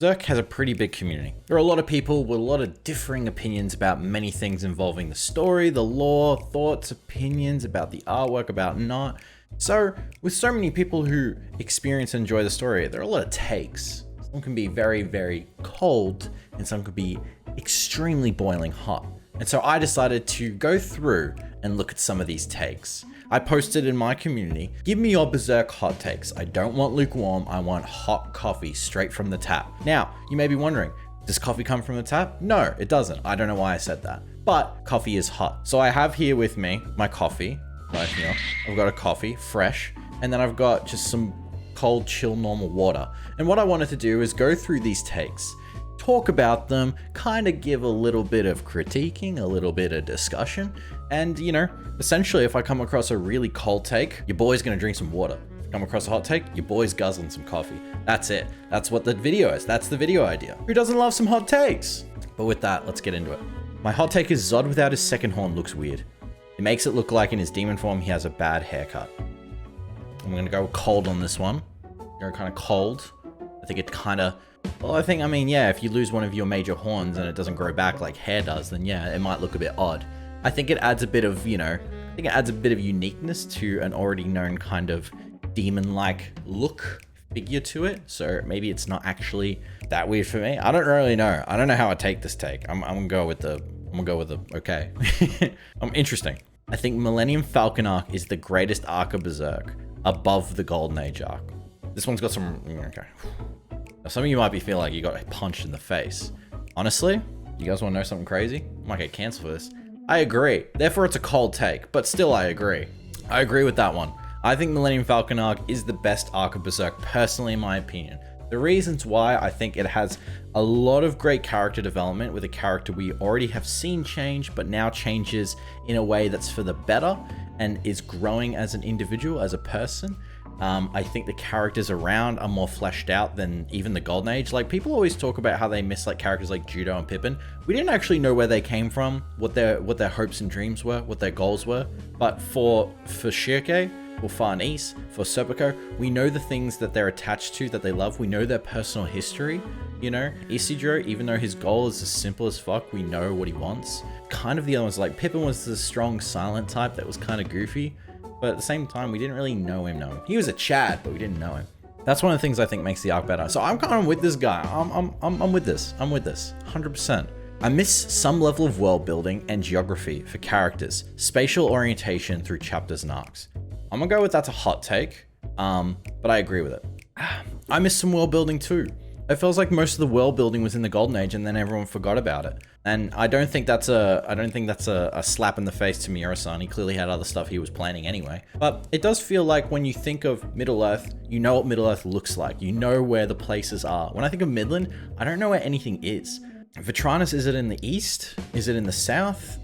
Berserk has a pretty big community. There are a lot of people with a lot of differing opinions about many things involving the story, the lore, thoughts, opinions about the artwork, about not. So, with so many people who experience and enjoy the story, there are a lot of takes. Some can be very, very cold, and some could be extremely boiling hot. And so I decided to go through and look at some of these takes. I posted in my community, give me your Berserk hot takes. I don't want lukewarm, I want hot coffee straight from the tap. Now, you may be wondering, does coffee come from the tap? No, it doesn't. I don't know why I said that, but coffee is hot. So I have here with me my coffee, right here. I've got a coffee, fresh, and then I've got just some cold, chill, normal water. And what I wanted to do is go through these takes, talk about them, kind of give a little bit of critiquing, a little bit of discussion. And, you know, essentially, if I come across a really cold take, your boy's gonna drink some water. If I come across a hot take, your boy's guzzling some coffee. That's it. That's what the video is. That's the video idea. Who doesn't love some hot takes? But with that, let's get into it. My hot take is Zod without his second horn looks weird. It makes it look like in his demon form, he has a bad haircut. I'm gonna go cold on this one. Go kind of cold. I think it kind of, well, I mean, yeah, if you lose one of your major horns and it doesn't grow back like hair does, then yeah, it might look a bit odd. I think it adds a bit of, you know, I think it adds a bit of uniqueness to an already known kind of demon-like look figure to it. So maybe it's not actually that weird for me. I don't really know. I don't know how I take this take. I'm gonna go with the okay. Interesting. I think Millennium Falcon arc is the greatest arc of Berserk, above the Golden Age arc. This one's got some, okay. Now, some of you might be feeling like you got punched in the face. Honestly, you guys wanna know something crazy? I might get canceled for this. I agree. Therefore, it's a cold take, but still I agree. I agree with that one. I think Millennium Falcon arc is the best arc of Berserk, personally, in my opinion. The reasons why I think it has a lot of great character development with a character we already have seen change, but now changes in a way that's for the better and is growing as an individual, as a person. I think the characters around are more fleshed out than even the Golden Age. Like, people always talk about how they miss like characters like Judo and Pippin. We didn't actually know where they came from, what their hopes and dreams were, what their goals were. But for Shirke, for Farnese, for Serpico, we know the things that they're attached to, that they love. We know their personal history. You know, Isidro, even though his goal is as simple as fuck, we know what he wants. Kind of the other ones, like Pippin was the strong silent type that was kind of goofy. But at the same time, we didn't really know him. He was a Chad, but we didn't know him. That's one of the things I think makes the arc better. So I'm kind of with this guy. I'm with this. I'm with this. 100%. I miss some level of world building and geography for characters, spatial orientation through chapters and arcs. I'm gonna go with that's a hot take, but I agree with it. I miss some world building too. It feels like most of the world building was in the Golden Age and then everyone forgot about it. And I don't think that's a slap in the face to Miura-san. He clearly had other stuff he was planning anyway. But it does feel like when you think of Middle-earth, you know what Middle-earth looks like. You know where the places are. When I think of Midland, I don't know where anything is. Vitranus, is it in the east? Is it in the south?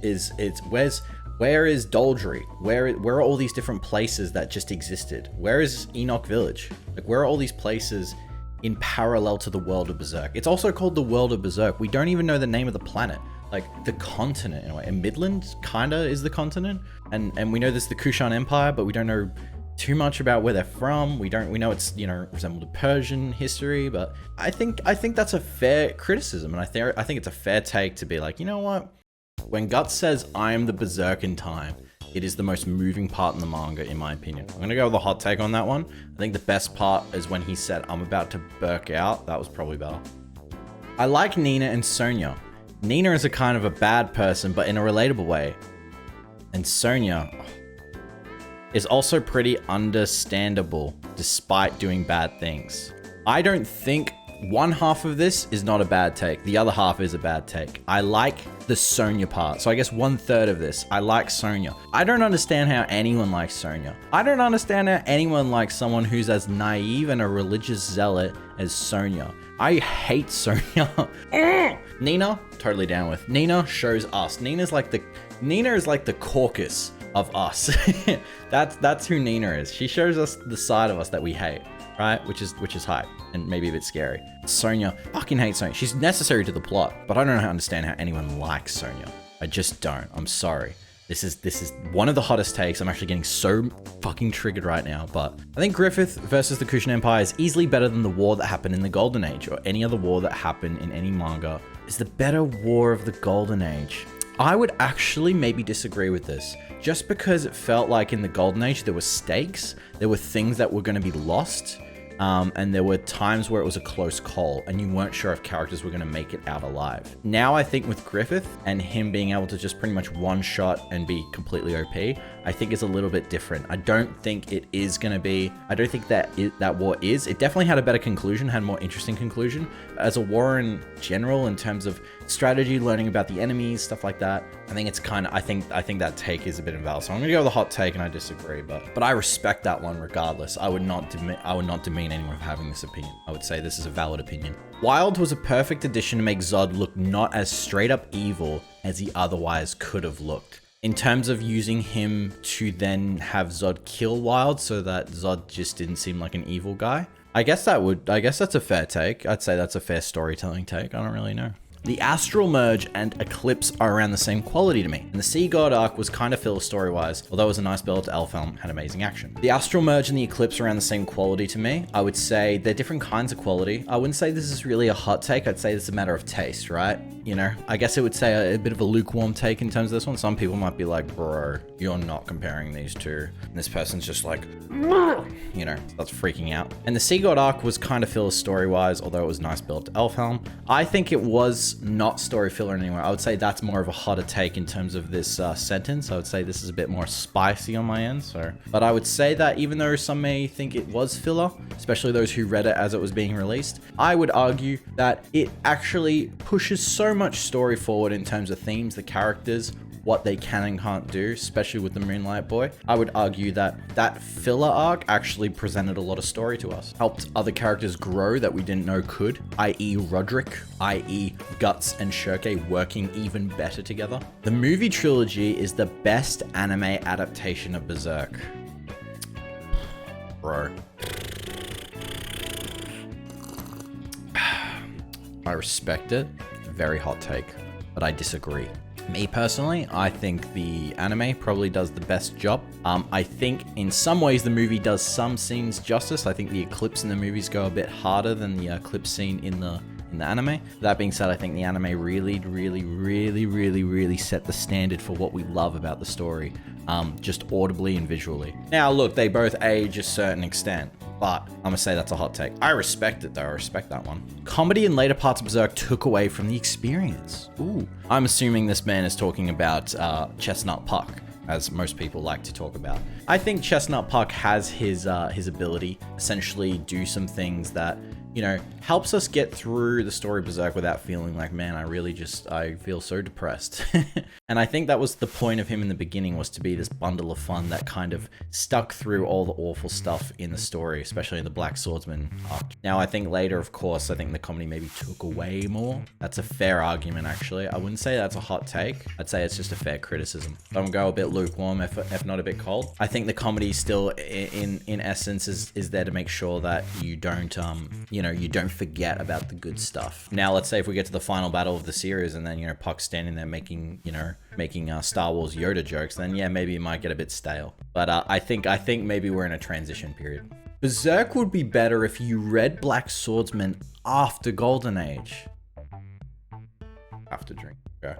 Where is Doldry? Where are all these different places that just existed? Where is Enoch Village? Like, where are all these places in parallel to the world of Berserk? It's also called the world of Berserk. We don't even know the name of the planet, like the continent in a way. And Midland kinda is the continent. And we know there's the Kushan Empire, but we don't know too much about where they're from. We know it's, you know, resembled to Persian history, but I think that's a fair criticism. And I think it's a fair take to be like, you know what? When Guts says, I am the Berserk in time, it is the most moving part in the manga, in my opinion. I'm gonna go with a hot take on that one. I think the best part is when he said, I'm about to burk out. That was probably better. I like Nina and Sonia. Nina is a kind of a bad person, but in a relatable way. And Sonia is also pretty understandable, despite doing bad things. I don't think one half of this is not a bad take. The other half is a bad take. I like the Sonia part. So I guess 1/3 of this, I like Sonia. I don't understand how anyone likes Sonia. I don't understand how anyone likes someone who's as naive and a religious zealot as Sonia. I hate Sonia. Nina, totally down with. Nina shows us. Nina is like the caucus of us. That's who Nina is. She shows us the side of us that we hate. Right? Which is hype and maybe a bit scary. Sonia, fucking hate Sonia. She's necessary to the plot, but I don't understand how anyone likes Sonia. I just don't. I'm sorry. This is one of the hottest takes. I'm actually getting so fucking triggered right now, but I think Griffith versus the Kushan Empire is easily better than the war that happened in the Golden Age, or any other war that happened in any manga. Is the better war of the Golden Age. I would actually maybe disagree with this, just because it felt like in the Golden Age there were stakes, there were things that were going to be lost, and there were times where it was a close call and you weren't sure if characters were going to make it out alive. Now I think with Griffith and him being able to just pretty much one shot and be completely OP, I think is a little bit different. I don't think it is going to be, I don't think that that war is. It definitely had a better conclusion, had a more interesting conclusion. As a war in general, in terms of strategy, learning about the enemies, stuff like that, I think it's kind of, I think that take is a bit invalid. So I'm gonna go with a hot take, and I disagree, but I respect that one regardless. I would not demean anyone for having this opinion. I would say this is a valid opinion. Wild was a perfect addition to make Zod look not as straight up evil as he otherwise could have looked. In terms of using him to then have Zod kill Wild so that Zod just didn't seem like an evil guy, I guess that's a fair take. I'd say that's a fair storytelling take. I don't really know. The Astral Merge and Eclipse are around the same quality to me, and the Sea God arc was kind of filler story-wise, although it was a nice build to Elfhelm, had amazing action. The Astral Merge and the Eclipse are around the same quality to me. I would say they're different kinds of quality. I wouldn't say this is really a hot take, I'd say it's a matter of taste, right? You know, I guess it would say a bit of a lukewarm take in terms of this one. Some people might be like, bro, you're not comparing these two. And this person's just like, you know, that's freaking out. And the Sea God arc was kind of filler story-wise, although it was nice build to Elfhelm. I think it was not story filler anywhere. I would say that's more of a hotter take in terms of this sentence. I would say this is a bit more spicy on my end. But I would say that even though some may think it was filler, especially those who read it as it was being released, I would argue that it actually pushes so much story forward in terms of themes, the characters, what they can and can't do, especially with the Moonlight Boy. I would argue that that filler arc actually presented a lot of story to us, helped other characters grow that we didn't know could, i.e. Roderick, i.e. Guts and Shirke working even better together. The movie trilogy is the best anime adaptation of Berserk. Bro. I respect it. Very hot take, but I disagree. Me personally, I think the anime probably does the best job. I think in some ways the movie does some scenes justice. I think the Eclipse in the movies go a bit harder than the Eclipse scene in the anime. That being said, I think the anime really set the standard for what we love about the story, just audibly and visually. Now look, they both age a certain extent, but I'm gonna say that's a hot take. I respect it though, I respect that one. Comedy in later parts of Berserk took away from the experience. Ooh. I'm assuming this man is talking about Chestnut Puck, as most people like to talk about. I think Chestnut Puck has his ability, essentially do some things that, you know, helps us get through the story of Berserk without feeling like, man, I feel so depressed. And I think that was the point of him in the beginning, was to be this bundle of fun that kind of stuck through all the awful stuff in the story, especially in the Black Swordsman arc. Now, I think later, of course, I think the comedy maybe took away more. That's a fair argument, actually. I wouldn't say that's a hot take. I'd say it's just a fair criticism. I'm gonna go a bit lukewarm, if not a bit cold. I think the comedy still, in essence, is there to make sure that you don't, you don't forget about the good stuff. Now, let's say if we get to the final battle of the series and then, you know, Puck's standing there making Star Wars Yoda jokes, then yeah, maybe it might get a bit stale. But I think maybe we're in a transition period. Berserk would be better if you read Black Swordsman after Golden Age. After drink. Okay.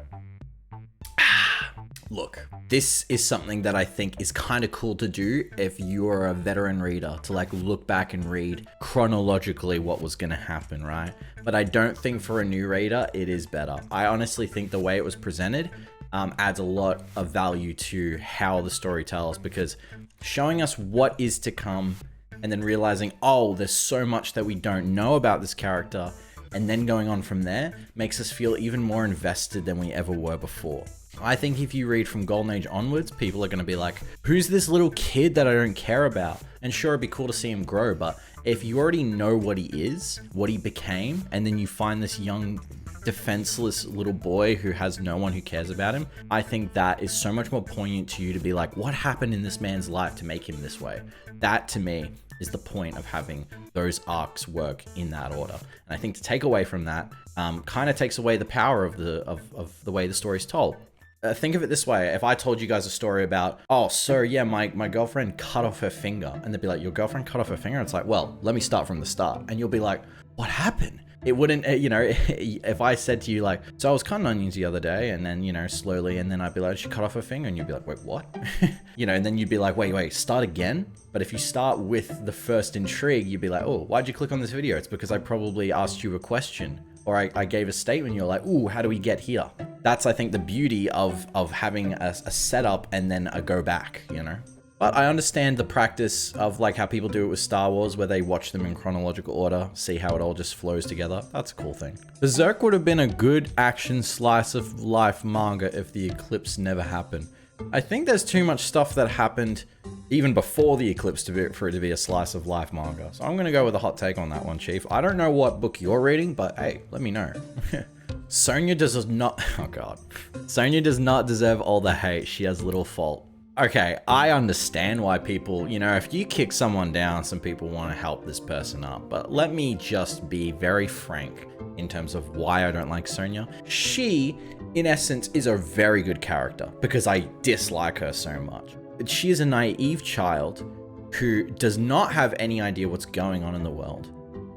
Look, this is something that I think is kind of cool to do if you're a veteran reader, to like look back and read chronologically what was going to happen, right? But I don't think for a new reader, it is better. I honestly think the way it was presented adds a lot of value to how the story tells, because showing us what is to come and then realizing, oh, there's so much that we don't know about this character, and then going on from there makes us feel even more invested than we ever were before. I think if you read from Golden Age onwards, people are going to be like, who's this little kid that I don't care about? And sure, it'd be cool to see him grow, but if you already know what he is, what he became, and then you find this young, defenseless little boy who has no one who cares about him, I think that is so much more poignant to you to be like, what happened in this man's life to make him this way? That, to me, is the point of having those arcs work in that order. And I think to take away from that kind of takes away the power of the way the story's told. Think of it this way. If I told you guys a story about, oh, so yeah, my girlfriend cut off her finger, and they'd be like, your girlfriend cut off her finger? It's like, well, let me start from the start. And you'll be like, what happened? It wouldn't, you know, if I said to you like, so I was cutting onions the other day, and then, you know, slowly, and then I'd be like, she cut off her finger, and you'd be like, wait, what? You know, and then you'd be like, wait, start again. But if you start with the first intrigue, you'd be like, oh, why'd you click on this video? It's because I probably asked you a question, or I gave a statement. You're like, ooh, how do we get here? That's, I think, the beauty of having a setup and then a go back, you know? But I understand the practice of like how people do it with Star Wars, where they watch them in chronological order, see how it all just flows together. That's a cool thing. Berserk would have been a good action slice of life manga if the eclipse never happened. I think there's too much stuff that happened even before the eclipse for it to be a slice of life manga. So I'm gonna go with a hot take on that one, Chief. I don't know what book you're reading, but hey, let me know. Sonya does not, oh god. Sonya does not deserve all the hate. She has little fault. Okay, I understand why people, you know, if you kick someone down, some people want to help this person up. But let me just be very frank in terms of why I don't like Sonya. She, in essence, is a very good character because I dislike her so much. She is a naive child who does not have any idea what's going on in the world.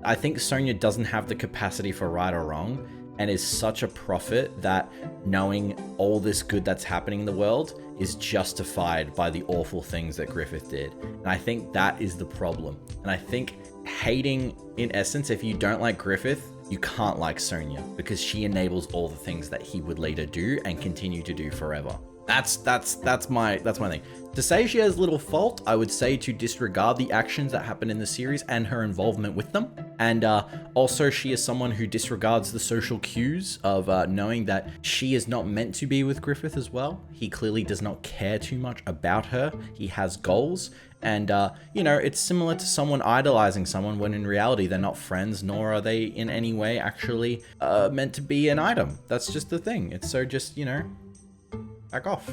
I think Sonya doesn't have the capacity for right or wrong, and is such a prophet that knowing all this good that's happening in the world is justified by the awful things that Griffith did. And I think that is the problem. And I think hating, in essence, if you don't like Griffith, you can't like Sonya, because she enables all the things that he would later do and continue to do forever. That's my thing. To say she has little fault, I would say to disregard the actions that happen in the series and her involvement with them. And also, she is someone who disregards the social cues of knowing that she is not meant to be with Griffith as well. He clearly does not care too much about her. He has goals. And, you know, it's similar to someone idolizing someone when in reality they're not friends, nor are they in any way actually meant to be an item. That's just the thing. It's so just, you know, back off.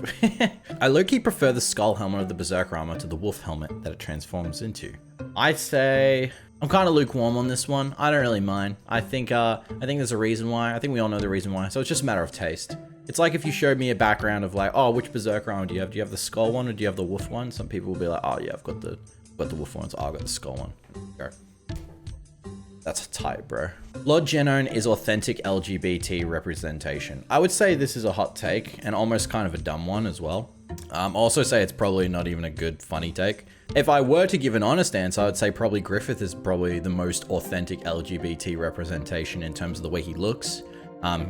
I low-key prefer the skull helmet of the Berserker armor to the wolf helmet that it transforms into. I'd say I'm kind of lukewarm on this one. I don't really mind. I think there's a reason why. I think we all know the reason why. So it's just a matter of taste. It's like if you showed me a background of like, oh, which Berserker armor do you have? Do you have the skull one or do you have the wolf one? Some people will be like, oh yeah, I've got the wolf one. So I've got the skull one. Go. That's tight, bro. Lord Genone is authentic LGBT representation. I would say this is a hot take and almost kind of a dumb one as well. Also say it's probably not even a good, funny take. If I were to give an honest answer, I would say probably Griffith is probably the most authentic LGBT representation in terms of the way he looks.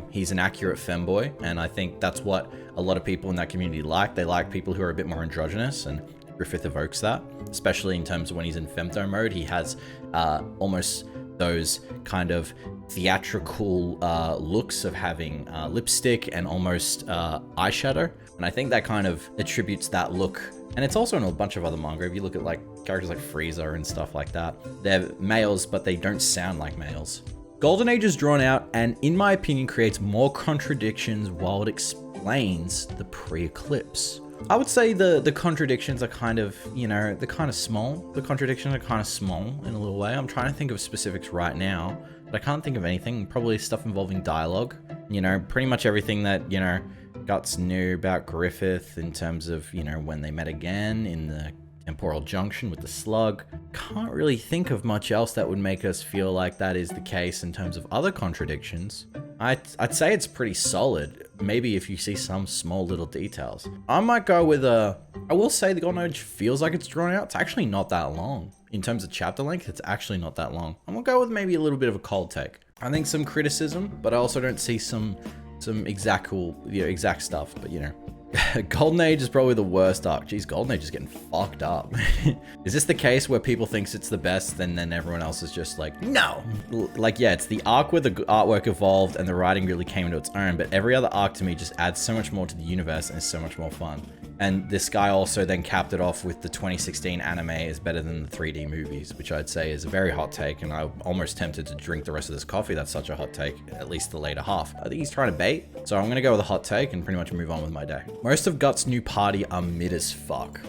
He's an accurate femboy, and I think that's what a lot of people in that community like. They like people who are a bit more androgynous, and Griffith evokes that, especially in terms of when he's in femto mode. He has almost those kind of theatrical looks of having lipstick and almost eyeshadow. And I think that kind of attributes that look. And it's also in a bunch of other manga. If you look at like characters like Frieza and stuff like that, they're males, but they don't sound like males. Golden Age is drawn out and, in my opinion, creates more contradictions while it explains the pre-eclipse. I would say the contradictions are kind of, you know, they're kind of small. The contradictions are kind of small in a little way. I'm trying to think of specifics right now, but I can't think of anything. Probably stuff involving dialogue. You know, pretty much everything that, you know, Guts knew about Griffith in terms of, you know, when they met again in the temporal junction with the slug. Can't really think of much else that would make us feel like that is the case in terms of other contradictions. I'd say it's pretty solid. Maybe if you see some small little details. I might go with I will say the Golden Age feels like it's drawn out. It's actually not that long. In terms of chapter length, it's actually not that long. I'm gonna go with maybe a little bit of a cold take. I think some criticism, but I also don't see some exact stuff, but you know. Golden Age is probably the worst arc. Jeez, Golden Age is getting fucked up. Is this the case where people thinks it's the best and then everyone else is just like, no? Like, yeah, it's the arc where the artwork evolved and the writing really came into its own, but every other arc to me just adds so much more to the universe and is so much more fun. And this guy also then capped it off with the 2016 anime is better than the 3D movies, which I'd say is a very hot take, and I'm almost tempted to drink the rest of this coffee. That's such a hot take, at least the later half. I think he's trying to bait, so I'm gonna go with a hot take and pretty much move on with my day. Most of Guts' new party are mid as fuck.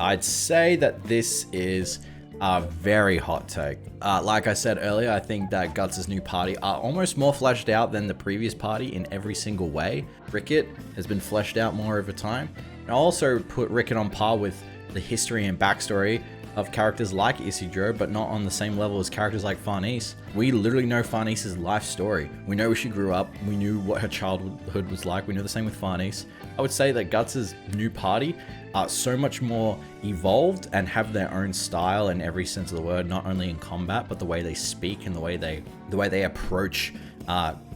I'd say that this is Very hot take. Like I said earlier, I think that Guts' new party are almost more fleshed out than the previous party in every single way. Ricket has been fleshed out more over time. And I also put Ricket on par with the history and backstory of characters like Isidro, but not on the same level as characters like Farnese. We literally know Farnese's life story. We know where she grew up. We knew what her childhood was like. We know the same with Farnese. I would say that Guts' new party are so much more evolved and have their own style in every sense of the word, not only in combat, but the way they speak and the way they approach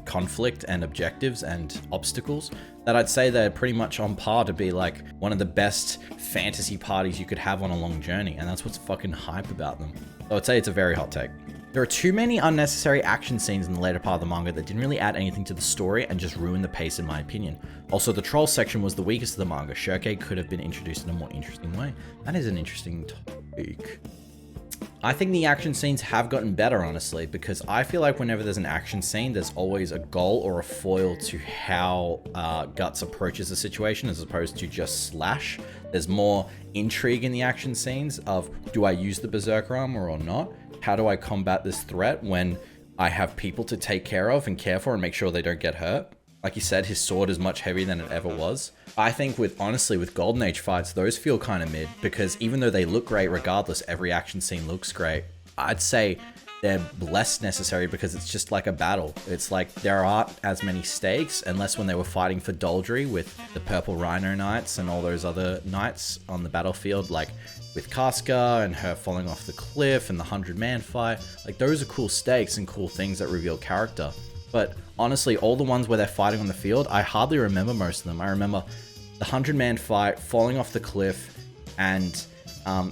conflict and objectives and obstacles, that I'd say they're pretty much on par to be like one of the best fantasy parties you could have on a long journey, and that's what's fucking hype about them. So I'd say it's a very hot take. There are too many unnecessary action scenes in the later part of the manga that didn't really add anything to the story and just ruined the pace in my opinion. Also, the troll section was the weakest of the manga. Shirke could have been introduced in a more interesting way. That is an interesting topic. I think the action scenes have gotten better, honestly, because I feel like whenever there's an action scene, there's always a goal or a foil to how Guts approaches the situation as opposed to just slash. There's more intrigue in the action scenes of, do I use the Berserker armor or not? How do I combat this threat when I have people to take care of and care for and make sure they don't get hurt? Like you said, his sword is much heavier than it ever was. I think honestly, with Golden Age fights, those feel kind of mid, because even though they look great regardless, every action scene looks great. I'd say they're less necessary because it's just like a battle. It's like there aren't as many stakes, unless when they were fighting for Doldry with the Purple Rhino Knights and all those other knights on the battlefield, like with Casca and her falling off the cliff and the 100-man fight. Like, those are cool stakes and cool things that reveal character. But honestly, all the ones where they're fighting on the field, I hardly remember most of them. I remember the 100-man fight, falling off the cliff, and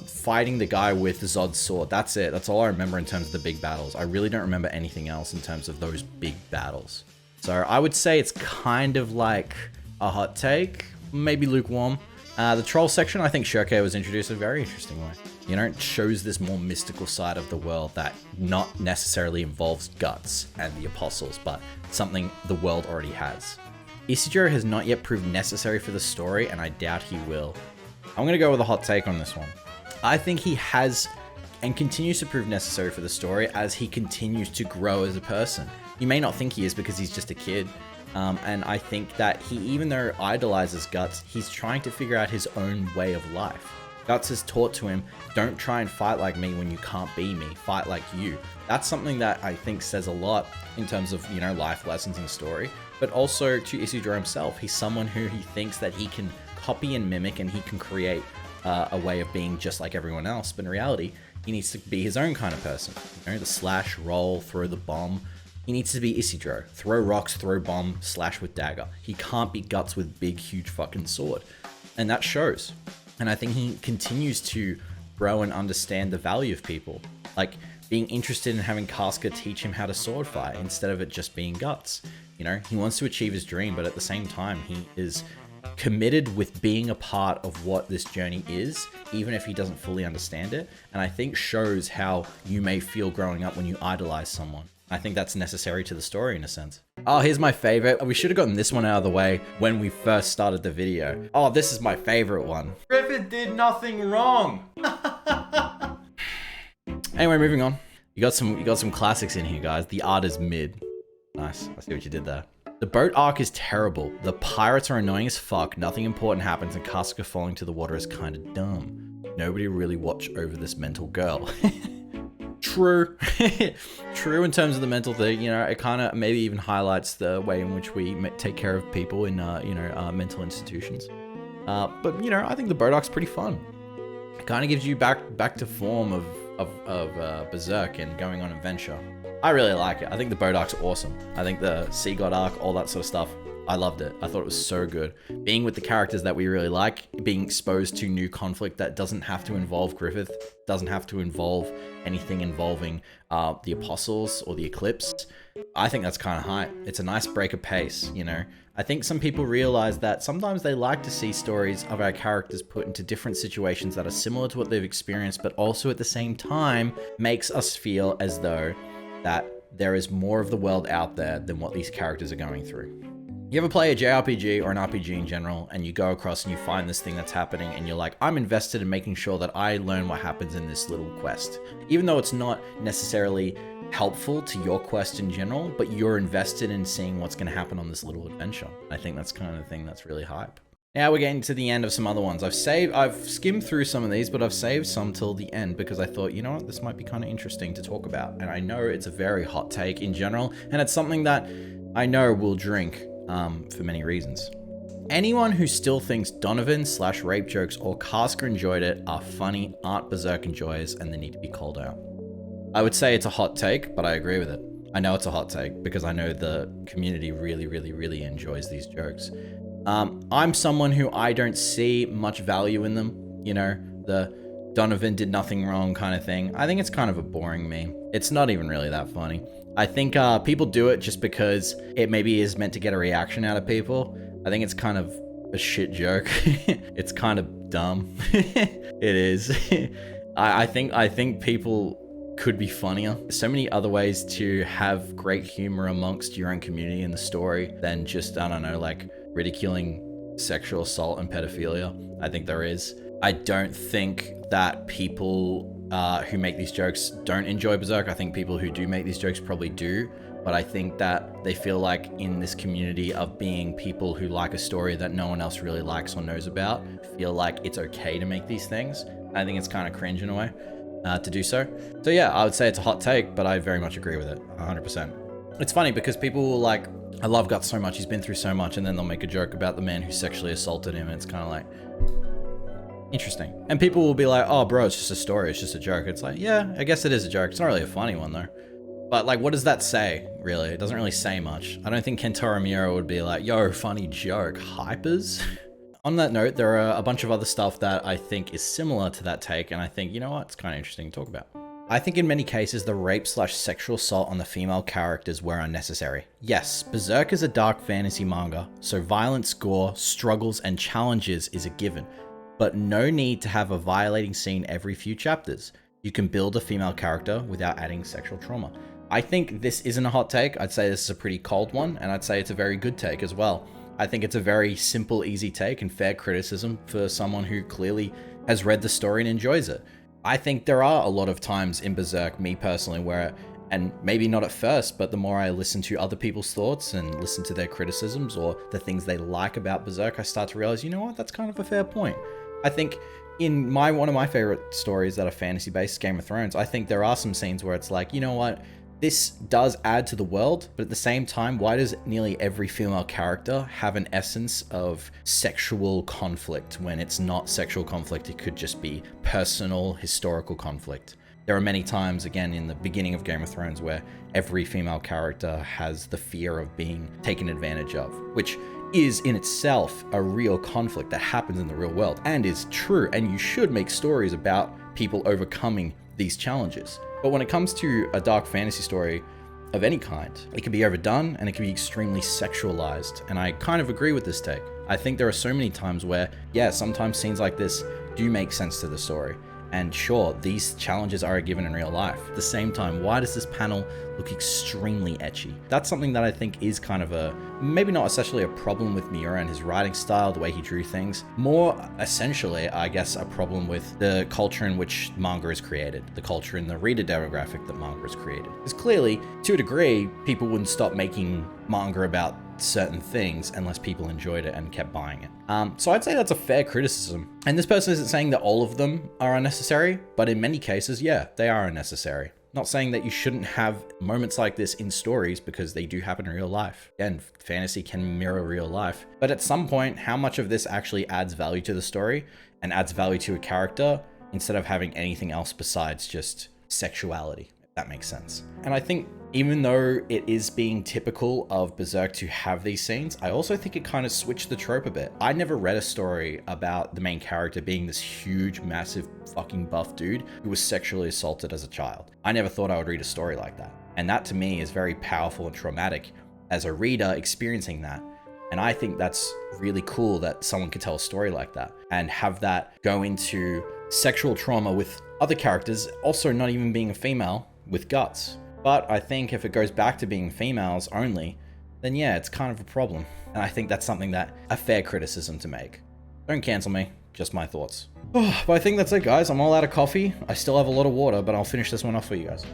fighting the guy with Zod's sword. That's it. That's all I remember in terms of the big battles. I really don't remember anything else in terms of those big battles. So I would say it's kind of like a hot take, maybe lukewarm. The troll section, I think Shirke was introduced in a very interesting way. You know, it shows this more mystical side of the world that not necessarily involves Guts and the apostles, but something the world already has. Isidro has not yet proved necessary for the story, and I doubt he will. I'm going to go with a hot take on this one. I think he has and continues to prove necessary for the story as he continues to grow as a person. You may not think he is because he's just a kid. And I think that he, even though idolizes Guts, he's trying to figure out his own way of life. Guts has taught to him, don't try and fight like me when you can't be me, fight like you. That's something that I think says a lot in terms of, you know, life lessons and story, but also to Isidro himself. He's someone who he thinks that he can copy and mimic, and he can create a way of being just like everyone else, but in reality, he needs to be his own kind of person. You know, the slash, roll, throw the bomb. He needs to be Isidro. Throw rocks, throw bomb, slash with dagger. He can't be Guts with big, huge fucking sword. And that shows. And I think he continues to grow and understand the value of people. Like, being interested in having Casca teach him how to sword fight instead of it just being Guts. You know, he wants to achieve his dream, but at the same time, he is committed with being a part of what this journey is, even if he doesn't fully understand it. And I think shows how you may feel growing up when you idolize someone. I think that's necessary to the story in a sense. Oh, here's my favorite. We should have gotten this one out of the way when we first started the video. Oh, this is my favorite one. Griffith did nothing wrong. Anyway, moving on. You got some classics in here, guys. The art is mid. Nice. I see what you did there. The boat arc is terrible. The pirates are annoying as fuck. Nothing important happens, and Casca falling to the water is kind of dumb. Nobody really watched over this mental girl. True. True in terms of the mental thing. You know, it kind of maybe even highlights the way in which we take care of people in, mental institutions. But, you know, I think the boat arc's pretty fun. It kind of gives you back to form of Berserk and going on adventure. I really like it. I think the boat arc's awesome. I think the Sea God arc, all that sort of stuff, I loved it. I thought it was so good. Being with the characters that we really like, being exposed to new conflict that doesn't have to involve Griffith, doesn't have to involve anything involving the Apostles or the Eclipse. I think that's kind of hype. It's a nice break of pace, you know. I think some people realize that sometimes they like to see stories of our characters put into different situations that are similar to what they've experienced, but also at the same time makes us feel as though that there is more of the world out there than what these characters are going through. You ever play a JRPG or an RPG in general, and you go across and you find this thing that's happening, and you're like, I'm invested in making sure that I learn what happens in this little quest. Even though it's not necessarily helpful to your quest in general, but you're invested in seeing what's going to happen on this little adventure. I think that's kind of the thing that's really hype. Now we're getting to the end of some other ones. I've skimmed through some of these, but I've saved some till the end because I thought, you know what, this might be kind of interesting to talk about. And I know it's a very hot take in general, and it's something that I know will drink for many reasons. Anyone who still thinks Donovan/rape jokes or Casca enjoyed it are funny, aren't Berserk enjoyers, and they need to be called out. I would say it's a hot take, but I agree with it. I know it's a hot take because I know the community really enjoys these jokes. I'm someone who I don't see much value in them. You know, the Donovan did nothing wrong kind of thing. I think it's kind of a boring meme. It's not even really that funny. I think people do it just because it maybe is meant to get a reaction out of people. I think it's kind of a shit joke. It's kind of dumb. It is. I think people could be funnier. There's so many other ways to have great humor amongst your own community in the story than just, I don't know, like ridiculing sexual assault and pedophilia. I think there is. I don't think that people who make these jokes don't enjoy Berserk. I think people who do make these jokes probably do, but I think that they feel like in this community of being people who like a story that no one else really likes or knows about, feel like it's okay to make these things. I think it's kind of cringe in a way to do so. So yeah, I would say it's a hot take, but I very much agree with it, 100%. It's funny because people will like, I love Guts so much, he's been through so much, and then they'll make a joke about the man who sexually assaulted him, and it's kind of like, interesting. And people will be like, oh bro, it's just a story, it's just a joke. It's like, yeah, I guess it is a joke. It's not really a funny one though. But like, what does that say, really? It doesn't really say much. I don't think Kentaro Miura would be like, yo, funny joke, hypers? On that note, there are a bunch of other stuff that I think is similar to that take, and I think, you know what, it's kind of interesting to talk about. I think in many cases, the rape/sexual assault on the female characters were unnecessary. Yes, Berserk is a dark fantasy manga, so violence, gore, struggles, and challenges is a given. But no need to have a violating scene every few chapters. You can build a female character without adding sexual trauma. I think this isn't a hot take. I'd say this is a pretty cold one, and I'd say it's a very good take as well. I think it's a very simple, easy take and fair criticism for someone who clearly has read the story and enjoys it. I think there are a lot of times in Berserk, me personally, where, and maybe not at first, but the more I listen to other people's thoughts and listen to their criticisms or the things they like about Berserk, I start to realize, you know what, that's kind of a fair point. I think in one of my favorite stories that are fantasy-based, Game of Thrones, I think there are some scenes where it's like, you know what, this does add to the world, but at the same time, why does nearly every female character have an essence of sexual conflict when it's not sexual conflict? It could just be personal, historical conflict. There are many times, again, in the beginning of Game of Thrones, where every female character has the fear of being taken advantage of, which is in itself a real conflict that happens in the real world and is true, and you should make stories about people overcoming these challenges. But when it comes to a dark fantasy story of any kind, it can be overdone and it can be extremely sexualized, and I kind of agree with this take. I think there are so many times where, yeah, sometimes scenes like this do make sense to the story. And sure, these challenges are a given in real life. At the same time, why does this panel look extremely ecchi? That's something that I think is kind of a, maybe not essentially a problem with Miura and his writing style, the way he drew things. More essentially, I guess, a problem with the culture in which manga is created, the culture and the reader demographic that manga is created. Because clearly, to a degree, people wouldn't stop making manga about certain things unless people enjoyed it and kept buying it. So I'd say that's a fair criticism. And this person isn't saying that all of them are unnecessary, but in many cases, yeah, they are unnecessary. Not saying that you shouldn't have moments like this in stories, because they do happen in real life. Again, fantasy can mirror real life. But at some point, how much of this actually adds value to the story and adds value to a character instead of having anything else besides just sexuality, if that makes sense. And I think even though it is being typical of Berserk to have these scenes, I also think it kind of switched the trope a bit. I never read a story about the main character being this huge, massive, fucking buff dude who was sexually assaulted as a child. I never thought I would read a story like that. And that to me is very powerful and traumatic as a reader experiencing that. And I think that's really cool that someone could tell a story like that and have that go into sexual trauma with other characters, also not even being a female, with Guts. But I think if it goes back to being females only, then yeah, it's kind of a problem. And I think that's something that a fair criticism to make. Don't cancel me, just my thoughts. But I think that's it, guys. I'm all out of coffee. I still have a lot of water, but I'll finish this one off for you guys.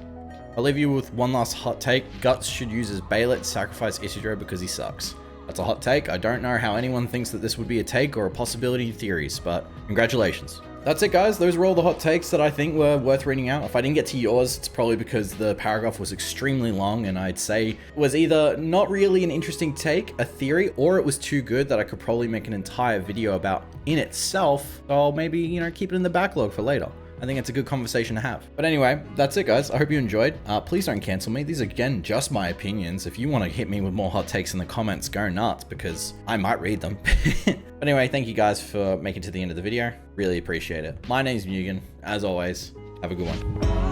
I'll leave you with one last hot take. Guts should use his Bailet to sacrifice Isidro because he sucks. That's a hot take. I don't know how anyone thinks that this would be a take or a possibility in theories, but congratulations. That's it, guys. Those were all the hot takes that I think were worth reading out. If I didn't get to yours, it's probably because the paragraph was extremely long, and I'd say it was either not really an interesting take, a theory, or it was too good that I could probably make an entire video about in itself. So I'll maybe, you know, keep it in the backlog for later. I think it's a good conversation to have. But anyway, that's it, guys. I hope you enjoyed. Please don't cancel me. These are, again, just my opinions. If you want to hit me with more hot takes in the comments, go nuts, because I might read them. But anyway, thank you guys for making it to the end of the video. Really appreciate it. My name's Mugen. As always, have a good one.